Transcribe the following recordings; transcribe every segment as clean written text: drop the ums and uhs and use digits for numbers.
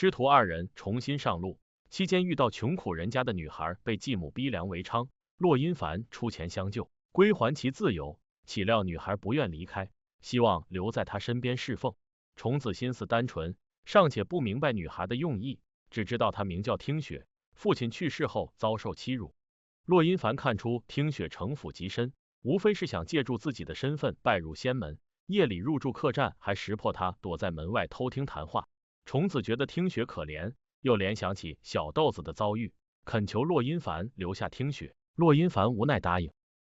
师徒二人重新上路，期间遇到穷苦人家的女孩被继母逼良为娼，骆音凡出钱相救，归还其自由。岂料女孩不愿离开，希望留在他身边侍奉。虫子心思单纯，尚且不明白女孩的用意，只知道她名叫听雪，父亲去世后遭受欺辱。骆音凡看出听雪城府极深，无非是想借助自己的身份拜入仙门，夜里入住客栈，还识破他躲在门外偷听谈话。虫子觉得听雪可怜，又联想起小豆子的遭遇，恳求骆音凡留下听雪。骆音凡无奈答应。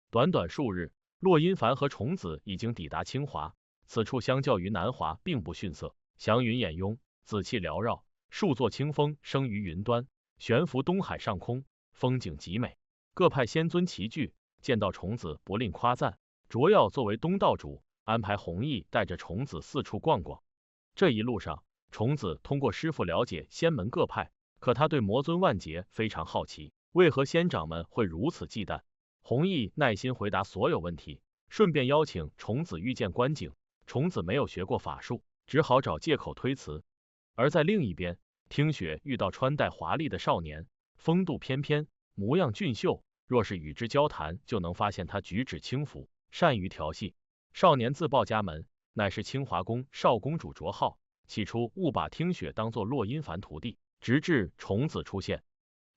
短短数日，骆音凡和虫子已经抵达清华。此处相较于南华并不逊色，祥云掩拥，紫气缭绕，数座清风生于云端，悬浮东海上空，风景极美。各派仙尊齐聚，见到虫子不吝夸赞。卓耀作为东道主，安排弘毅带着虫子四处逛逛。这一路上，虫子通过师傅了解仙门各派，可他对魔尊万劫非常好奇，为何仙长们会如此忌惮？弘毅耐心回答所有问题，顺便邀请虫子遇见关景。虫子没有学过法术，只好找借口推辞。而在另一边，听雪遇到穿戴华丽的少年，风度翩翩，模样俊秀，若是与之交谈，就能发现他举止轻浮，善于调戏。少年自报家门，乃是清华宫少公主卓浩。起初误把听雪当作骆音凡徒弟，直至虫子出现。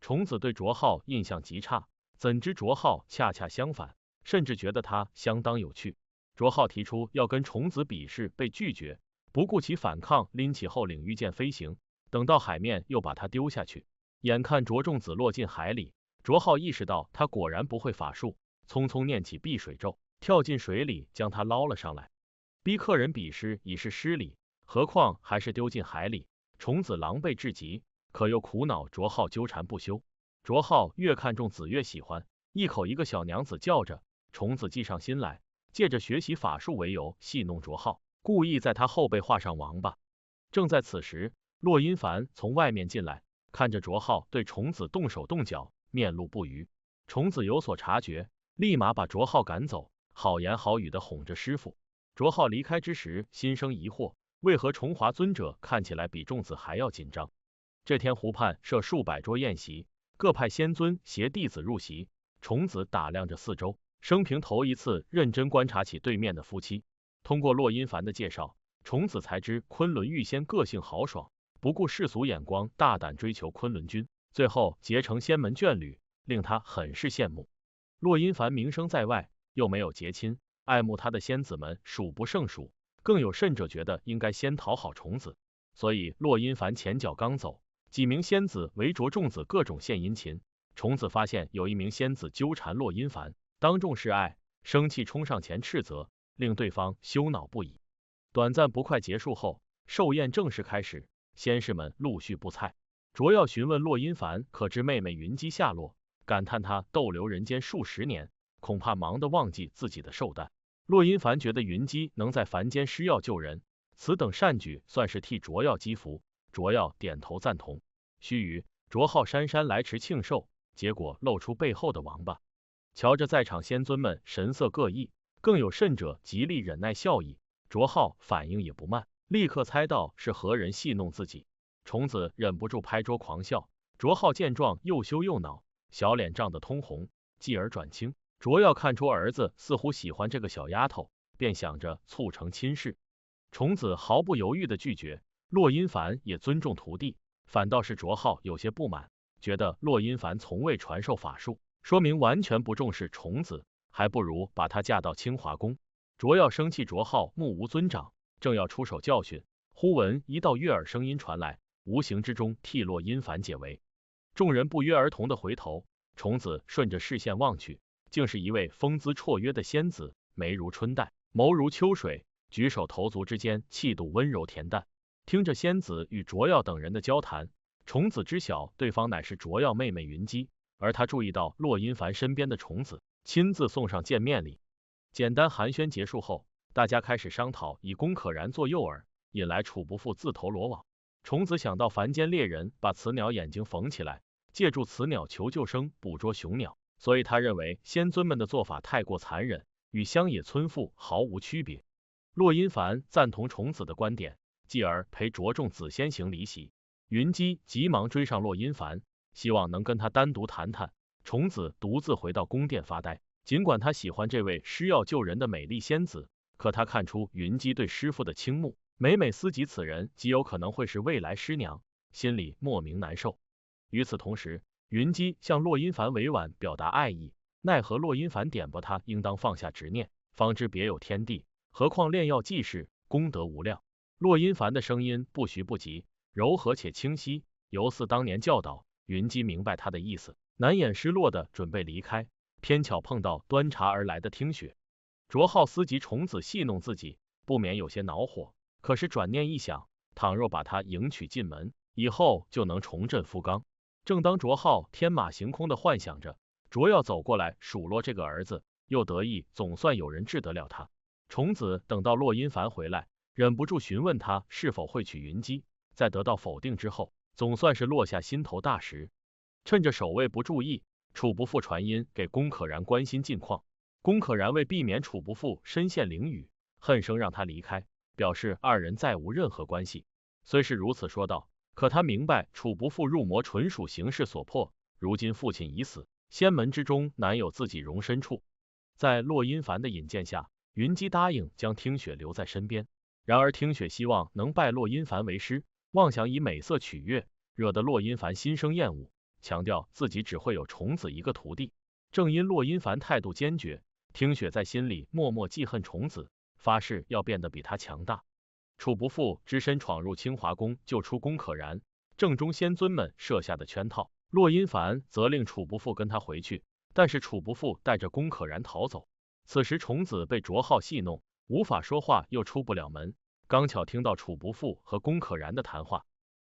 虫子对卓浩印象极差，怎知卓浩恰恰相反，甚至觉得他相当有趣。卓浩提出要跟虫子比试，被拒绝，不顾其反抗，拎起后领御剑飞行，等到海面又把他丢下去。眼看卓仲子落进海里，卓浩意识到他果然不会法术，匆匆念起避水咒，跳进水里将他捞了上来。逼客人比试已是失礼，何况还是丢进海里。虫子狼狈至极，可又苦恼卓浩纠缠不休。卓浩越看重子越喜欢，一口一个小娘子叫着。虫子计上心来，借着学习法术为由戏弄卓浩，故意在他后背画上王八。正在此时，骆音凡从外面进来，看着卓浩对虫子动手动脚，面露不愉。虫子有所察觉，立马把卓浩赶走，好言好语的哄着师傅。卓浩离开之时，心生疑惑，为何崇华尊者看起来比仲子还要紧张？这天湖畔设数百桌宴席，各派仙尊携弟子入席。虫子打量着四周，生平头一次认真观察起对面的夫妻。通过骆音凡的介绍，虫子才知昆仑玉仙个性豪爽，不顾世俗眼光，大胆追求昆仑君，最后结成仙门眷侣，令他很是羡慕。骆音凡名声在外，又没有结亲，爱慕他的仙子们数不胜数，更有甚者觉得应该先讨好虫子。所以骆音凡前脚刚走，几名仙子围着仲子各种献殷勤。虫子发现有一名仙子纠缠骆音凡，当众示爱，生气冲上前斥责，令对方羞恼不已。短暂不快结束后，寿宴正式开始，仙士们陆续布菜。卓耀询问骆音凡可知妹妹云姬下落，感叹她逗留人间数十年，恐怕忙得忘记自己的寿诞。骆音凡觉得云姬能在凡间施药救人，此等善举算是替卓耀积福。卓耀点头赞同。须臾，卓浩姗姗来迟庆寿，结果露出背后的王八。瞧着在场仙尊们神色各异，更有甚者极力忍耐笑意。卓浩反应也不慢，立刻猜到是何人戏弄自己。虫子忍不住拍桌狂笑。卓浩见状又羞又恼，小脸涨得通红，继而转青。卓耀看出儿子似乎喜欢这个小丫头，便想着促成亲事。虫子毫不犹豫的拒绝。骆音凡也尊重徒弟，反倒是卓浩有些不满，觉得骆音凡从未传授法术，说明完全不重视虫子，还不如把她嫁到清华宫。卓耀生气卓浩目无尊长，正要出手教训，忽闻一道悦耳声音传来，无形之中替骆音凡解围。众人不约而同的回头，虫子顺着视线望去，竟是一位风姿绰约的仙子，眉如春带，眸如秋水，举手投足之间气度温柔恬淡。听着仙子与卓耀等人的交谈，虫子知晓对方乃是卓耀妹妹云姬，而他注意到骆音凡身边的虫子，亲自送上见面礼。简单寒暄结束后，大家开始商讨以龚可然做诱饵，引来楚不负自投罗网。虫子想到凡间猎人把雌鸟眼睛缝起来，借助雌鸟求救生捕捉雄鸟，所以他认为仙尊们的做法太过残忍，与乡野村妇毫无区别。骆音凡赞同虫子的观点，继而陪着重子先行离席。云姬急忙追上洛阴凡，希望能跟他单独谈谈。虫子独自回到宫殿发呆，尽管他喜欢这位施药救人的美丽仙子，可他看出云姬对师傅的倾慕，每每思及此人极有可能会是未来师娘，心里莫名难受。与此同时，云姬向洛阴凡委婉表达爱意，奈何洛阴凡点拨他应当放下执念，方知别有天地，何况炼药济世，功德无量。洛阴凡的声音不徐不急，柔和且清晰，犹似当年教导。云姬明白他的意思，难掩失落的准备离开，偏巧碰到端茶而来的听雪。卓浩思及虫子戏弄自己，不免有些恼火，可是转念一想，倘若把他迎娶进门，以后就能重振富冈。正当卓浩天马行空的幻想着，卓要走过来数落这个儿子，又得意总算有人治得了他。虫子等到洛阴凡回来，忍不住询问他是否会娶云姬，在得到否定之后，总算是落下心头大石。趁着守卫不注意，楚不复传音给龚可然关心近况。龚可然为避免楚不复身陷囹圄，恨生让他离开，表示二人再无任何关系。虽是如此说道，可他明白楚不复入魔纯属形势所迫，如今父亲已死，仙门之中难有自己容身处。在洛阴凡的引荐下，云姬答应将听雪留在身边。然而听雪希望能拜洛阴凡为师，妄想以美色取悦，惹得洛阴凡心生厌恶，强调自己只会有虫子一个徒弟。正因洛阴凡态度坚决，听雪在心里默默记恨虫子，发誓要变得比他强大。楚不复只身闯入清华宫救出龚可然，正中仙尊们设下的圈套。洛阴凡责令楚不复跟他回去，但是楚不复带着龚可然逃走。此时虫子被卓浩戏弄，无法说话又出不了门，刚巧听到楚不复和龚可然的谈话。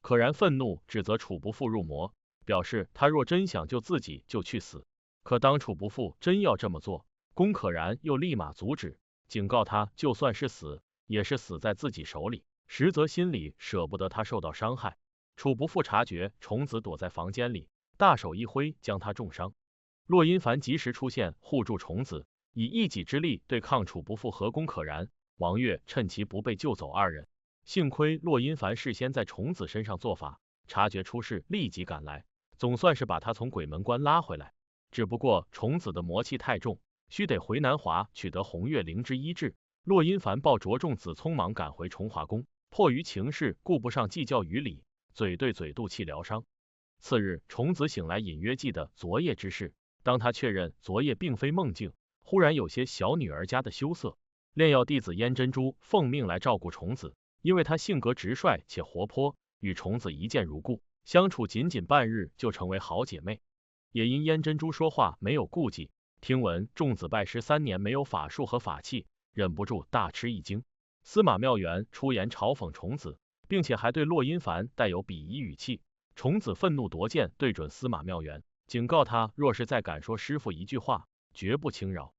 可然愤怒指责楚不复入魔，表示他若真想救自己就去死。可当楚不复真要这么做，龚可然又立马阻止，警告他就算是死，也是死在自己手里，实则心里舍不得他受到伤害。楚不复察觉虫子躲在房间里，大手一挥将他重伤。洛阴凡及时出现护住虫子，以一己之力对抗楚不复和龚可然。王月趁其不备救走二人，幸亏洛阴凡事先在虫子身上做法，察觉出事立即赶来，总算是把他从鬼门关拉回来。只不过虫子的魔气太重，须得回南华取得红月灵芝医治。洛阴凡抱着重子匆忙赶回崇华宫，迫于情势顾不上计较于理，嘴对嘴度气疗伤。次日，虫子醒来隐约记得昨夜之事，当他确认昨夜并非梦境，忽然有些小女儿家的羞涩。炼药弟子燕珍珠奉命来照顾虫子，因为他性格直率且活泼，与虫子一见如故，相处仅仅半日就成为好姐妹。也因燕珍珠说话没有顾忌，听闻众子拜师3年没有法术和法器，忍不住大吃一惊。司马妙元出言嘲讽虫子，并且还对洛阴凡带有鄙夷语气。虫子愤怒夺剑对准司马妙元，警告他若是再敢说师傅一句话，绝不轻饶。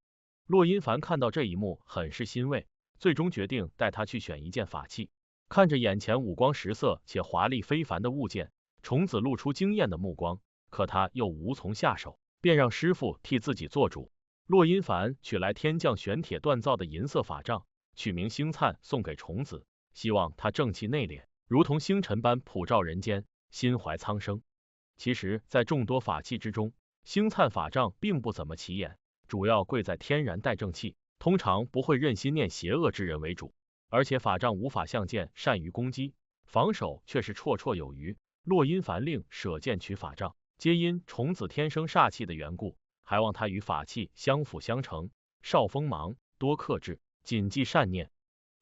洛阴凡看到这一幕很是欣慰，最终决定带他去选一件法器。看着眼前五光十色且华丽非凡的物件，虫子露出惊艳的目光，可他又无从下手，便让师傅替自己做主。洛阴凡取来天降玄铁锻造的银色法杖，取名星灿送给虫子，希望他正气内敛，如同星辰般普照人间，心怀苍生。其实，在众多法器之中，星灿法杖并不怎么起眼，主要贵在天然带正气，通常不会任心念邪恶之人为主，而且法杖无法像剑善于攻击，防守却是绰绰有余。洛阴凡令舍剑取法杖，皆因虫子天生煞气的缘故，还望他与法器相辅相成，少锋芒，多克制，谨记善念。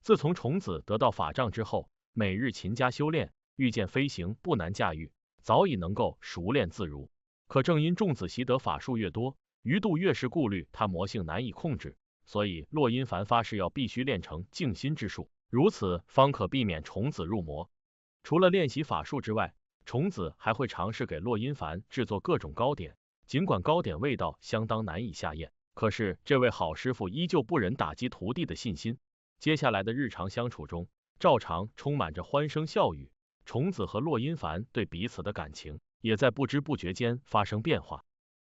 自从虫子得到法杖之后，每日勤加修炼，御剑飞行不难驾驭，早已能够熟练自如。可正因众子习得法术越多，余度越是顾虑他魔性难以控制，所以洛阴凡发誓要必须练成静心之术，如此方可避免虫子入魔。除了练习法术之外，虫子还会尝试给洛阴凡制作各种糕点，尽管糕点味道相当难以下咽，可是这位好师傅依旧不忍打击徒弟的信心。接下来的日常相处中，照常充满着欢声笑语，虫子和洛阴凡对彼此的感情也在不知不觉间发生变化。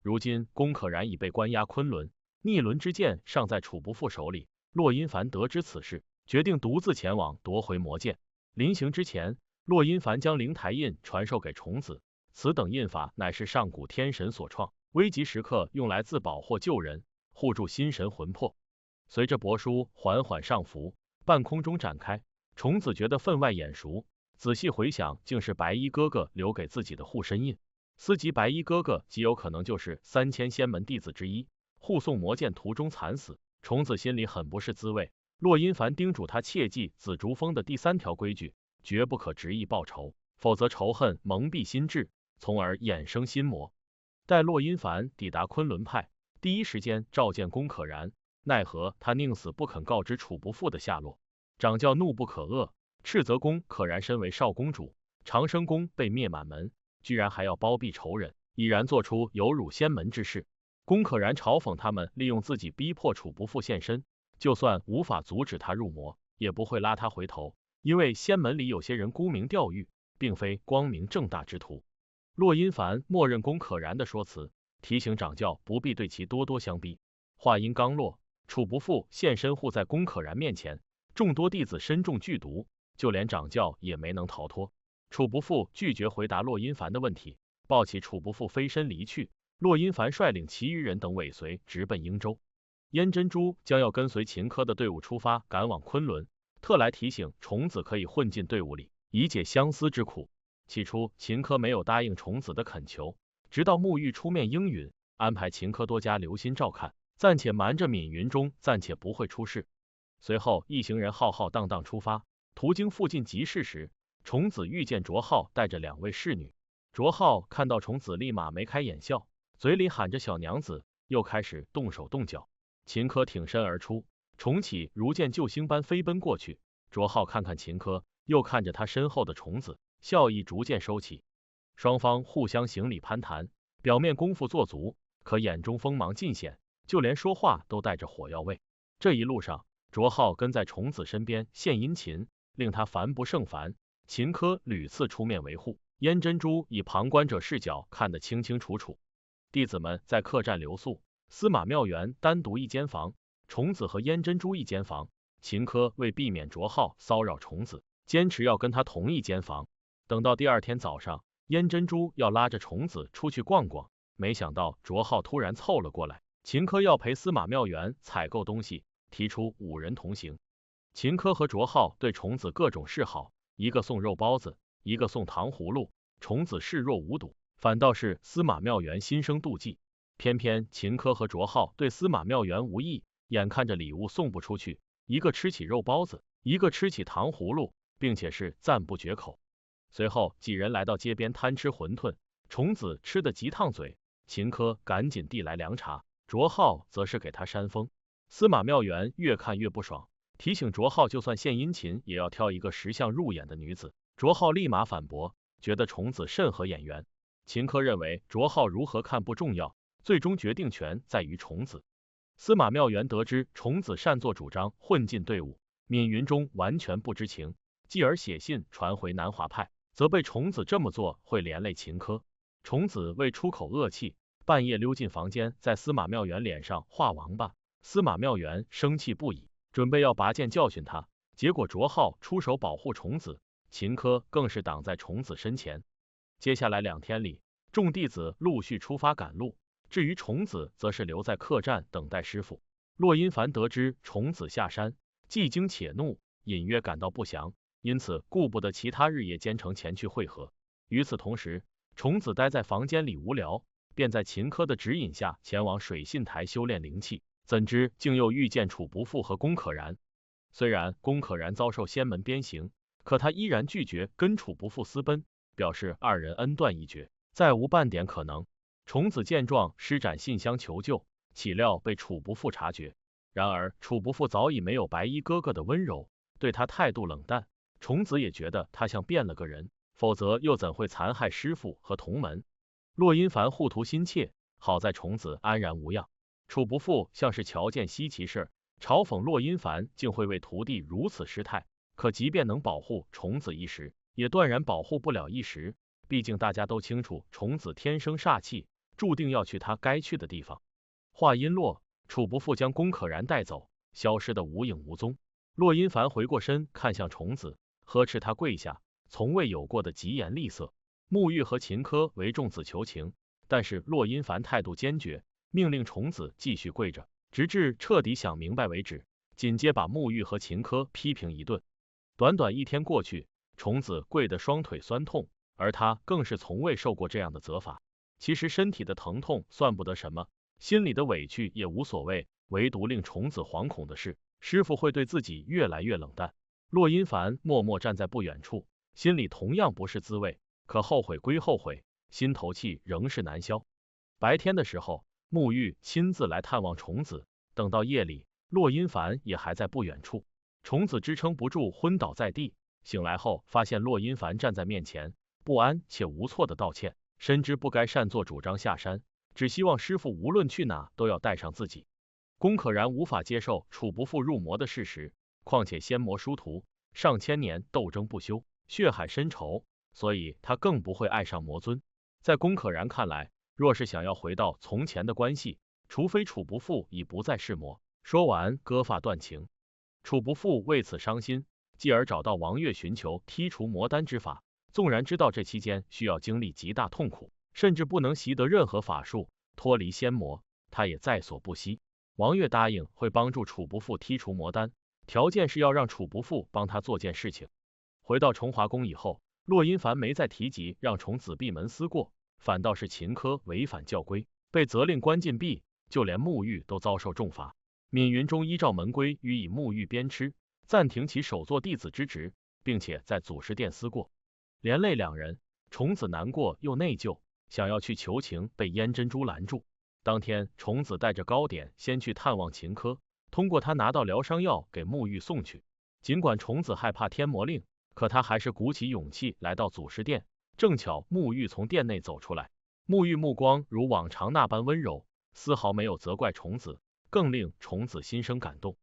如今龚可然已被关押昆仑，逆伦之剑尚在楚不复手里。洛阴凡得知此事，决定独自前往夺回魔剑。临行之前，骆阴凡将灵台印传授给重子，此等印法乃是上古天神所创，危急时刻用来自保或救人，护助心神魂魄。随着帛书缓缓上浮，半空中展开，重子觉得分外眼熟，仔细回想，竟是白衣哥哥留给自己的护身印。思及白衣哥哥极有可能就是3000仙门弟子之一，护送魔剑途中惨死，重子心里很不是滋味。骆阴凡叮嘱他切记紫竹峰的第3条规矩，绝不可执意报仇，否则仇恨蒙蔽心智，从而衍生心魔。待骆阴凡抵达昆仑派，第一时间召见龚可然，奈何他宁死不肯告知楚不复的下落。掌教怒不可遏，斥责龚可然身为少公主，长生宫被灭满门，居然还要包庇仇人，已然做出有辱仙门之事。龚可然嘲讽他们利用自己逼迫楚不复现身，就算无法阻止他入魔，也不会拉他回头，因为仙门里有些人沽名钓誉，并非光明正大之徒。骆阴凡默认龚可然的说辞，提醒掌教不必对其多多相逼。话音刚落，楚不复现身护在龚可然面前，众多弟子身中剧毒，就连掌教也没能逃脱。楚不复拒绝回答骆阴凡的问题，抱起楚不复飞身离去。骆阴凡率领其余人等尾随，直奔英州。燕珍珠将要跟随秦科的队伍出发，赶往昆仑，特来提醒重子可以混进队伍里，以解相思之苦。起初秦科没有答应重子的恳求，直到沐浴出面应允，安排秦科多加留心照看，暂且瞒着闵云中，暂且不会出事。随后一行人浩浩荡荡出发，途经附近集市时，重子遇见卓浩带着2位侍女。卓浩看到重子立马眉开眼笑，嘴里喊着小娘子，又开始动手动脚。秦科挺身而出，重启如见救星般飞奔过去。卓浩看看秦科，又看着他身后的重子，笑意逐渐收起。双方互相行礼攀谈，表面功夫做足，可眼中锋芒尽显，就连说话都带着火药味。这一路上，卓浩跟在重子身边献殷勤，令他烦不胜烦。秦科屡次出面维护，燕珍珠以旁观者视角看得清清楚楚。弟子们在客栈留宿，司马妙元单独一间房，重子和燕珍珠一间房。秦科为避免卓浩骚扰重子，坚持要跟他同一间房。等到第2天早上，燕珍珠要拉着重子出去逛逛，没想到卓浩突然凑了过来，秦科要陪司马妙元采购东西，提出5人同行。秦科和卓浩对重子各种示好，一个送肉包子，一个送糖葫芦，重子视若无睹，反倒是司马妙元心生妒忌。偏偏秦科和卓浩对司马妙元无意，眼看着礼物送不出去，一个吃起肉包子，一个吃起糖葫芦，并且是赞不绝口。随后几人来到街边贪吃馄饨，重子吃得极烫嘴，秦科赶紧递来凉茶，卓浩则是给他扇风。司马妙元越看越不爽，提醒卓浩就算献殷勤，也要挑一个识相入眼的女子。卓浩立马反驳，觉得重子甚合眼缘。秦科认为卓浩如何看不重要，最终决定权在于重子。司马妙元得知重子擅作主张混进队伍，闵云中完全不知情，继而写信传回南华派，责备重子这么做会连累秦科。重子为出口恶气，半夜溜进房间，在司马妙元脸上画王八。司马妙元生气不已，准备要拔剑教训他，结果卓浩出手保护重子，秦科更是挡在重子身前。接下来2天里，众弟子陆续出发赶路，至于重子则是留在客栈等待师傅。骆阴凡得知重子下山，既惊且怒，隐约感到不祥，因此顾不得其他日夜兼程前去会合。与此同时，重子待在房间里无聊，便在秦科的指引下前往水信台修炼灵气，怎知竟又遇见楚不复和龚可然。虽然龚可然遭受仙门鞭刑，可他依然拒绝跟楚不复私奔，表示2人恩断义绝，再无半点可能。重子见状，施展信箱求救，岂料被楚不复察觉。然而楚不复早已没有白衣哥哥的温柔，对他态度冷淡。重子也觉得他像变了个人，否则又怎会残害师父和同门。骆阴凡护图心切，好在重子安然无恙。楚不复像是瞧见稀奇事，嘲讽骆阴凡竟会为徒弟如此失态。可即便能保护重子一时，也断然保护不了一时，毕竟大家都清楚重子天生煞气，注定要去他该去的地方。话音落，楚不复将龚可然带走，消失得无影无踪。骆阴凡回过身看向重子，呵斥他跪下，从未有过的疾言厉色。沐浴和秦柯为仲子求情，但是骆音凡态度坚决，命令重子继续跪着，直至彻底想明白为止。紧接把沐浴和秦柯批评一顿。短短一天过去，重子跪得双腿酸痛，而他更是从未受过这样的责罚。其实身体的疼痛算不得什么，心里的委屈也无所谓，唯独令重子惶恐的是，师傅会对自己越来越冷淡。骆音凡默默站在不远处，心里同样不是滋味，可后悔归后悔，心头气仍是难消。白天的时候，沐浴亲自来探望重子，等到夜里，骆音凡也还在不远处。重子支撑不住，昏倒在地。醒来后，发现骆音凡站在面前，不安且无措的道歉，深知不该擅作主张下山，只希望师傅无论去哪都要带上自己。龚可然无法接受楚不负入魔的事实，况且仙魔殊途，上千年斗争不休，血海深仇，所以他更不会爱上魔尊。在龚可然看来，若是想要回到从前的关系，除非楚不负已不再是魔。说完，割发断情。楚不负为此伤心，继而找到王月寻求剔除魔丹之法。纵然知道这期间需要经历极大痛苦，甚至不能习得任何法术，脱离仙魔，他也在所不惜。王月答应会帮助楚不负剔除魔丹，条件是要让楚不负帮他做件事情。回到崇华宫以后，骆音凡没再提及让重子闭门思过，反倒是秦柯违反教规，被责令关禁闭，就连沐浴都遭受重罚。闵云中依照门规予以沐浴鞭笞，暂停其首座弟子之职，并且在祖师殿思过。连累两人，重子难过又内疚，想要去求情，被燕珍珠拦住。当天，重子带着糕点先去探望秦柯，通过他拿到疗伤药给沐浴送去。尽管重子害怕天魔令，可他还是鼓起勇气来到祖师殿。正巧沐浴从殿内走出来，沐浴目光如往常那般温柔，丝毫没有责怪重子，更令重子心生感动。